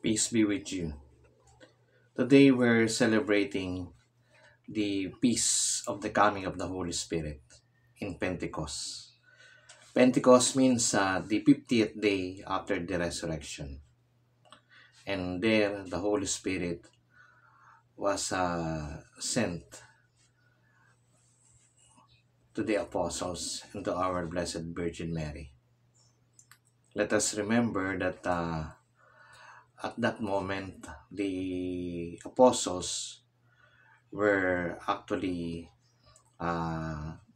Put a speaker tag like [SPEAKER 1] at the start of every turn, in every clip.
[SPEAKER 1] Peace be with you. Today we're celebrating the peace of the coming of the Holy Spirit in Pentecost. Pentecost means the 50th day after the resurrection. And there the Holy Spirit was sent to the apostles and to our Blessed Virgin Mary. Let us remember that at that moment the apostles were actually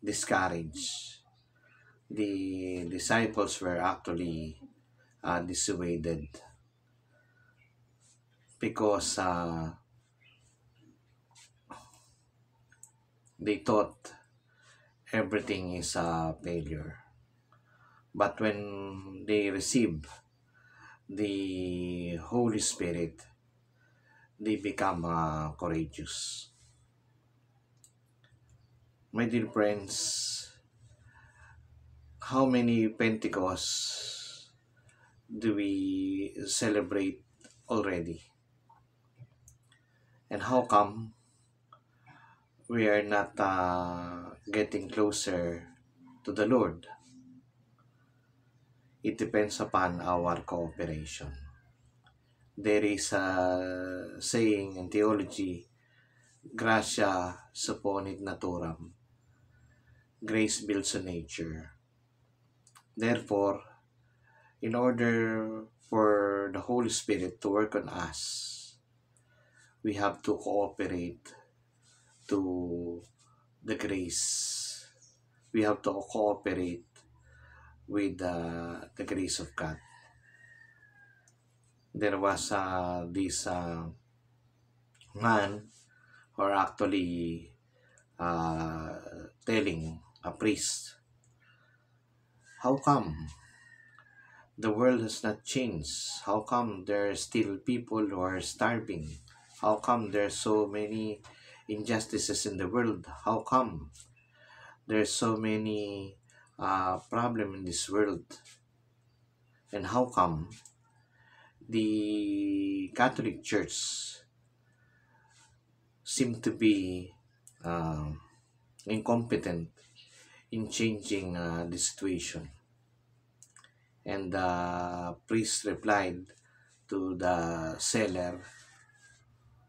[SPEAKER 1] discouraged. The disciples were actually dissuaded because they thought everything is a failure. But when they receive the Holy Spirit, they become courageous. My dear friends, how many Pentecosts do we celebrate already? And how come we are not getting closer to the Lord? It depends upon our cooperation. There is a saying in theology, gratia supponit naturam. Grace builds a nature. Therefore, in order for the Holy Spirit to work on us, we have to cooperate to the grace. We have to cooperate with the grace of God. There was this man or actually uh, telling a priest, how come the world has not changed? How come there are still people who are starving? How come there are so many injustices in the world? How come there are so many problems in this world? And how come the Catholic Church seem to be um, incompetent in changing the situation? And the priest replied to the seller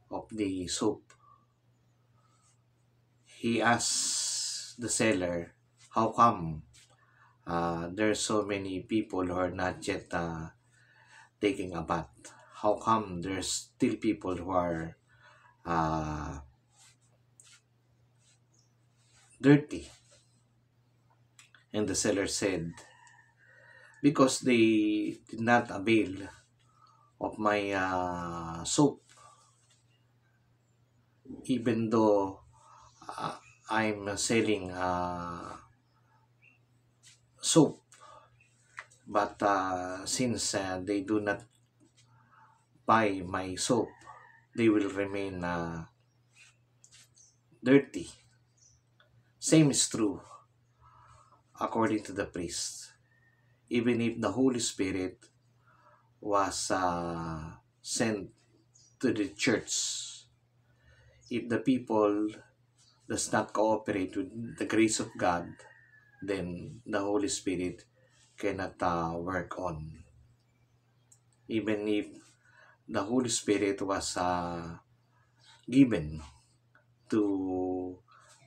[SPEAKER 1] of the soap. He asked the seller, how come there are so many people who are not yet taking a bath? How come there's still people who are uh, dirty? And the seller said, because they did not avail of my soap, even though uh, I'm selling soap. But since they do not buy my soap, they will remain dirty. Same is true according to the priest. Even if the Holy Spirit was sent to the church, if the people does not cooperate with the grace of God, then the Holy Spirit cannot work on. Even if the Holy Spirit was given to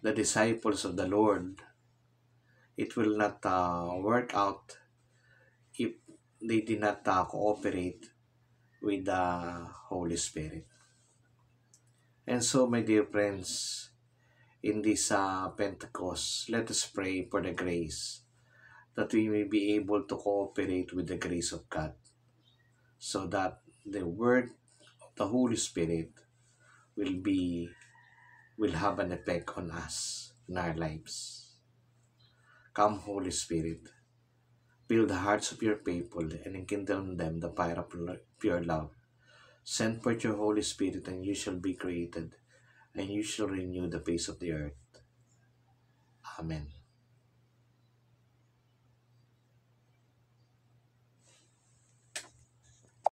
[SPEAKER 1] the disciples of the Lord, it will not work out if they did not cooperate with the Holy Spirit. And so, my dear friends, in this Pentecost, let us pray for the grace that we may be able to cooperate with the grace of God so that the word of the Holy Spirit will be will have an effect on us in our lives. Come, Holy Spirit, fill the hearts of your people and enkindle in them the fire of pure love. Send forth your Holy Spirit, and you shall be created, and you shall renew the face of the earth. Amen.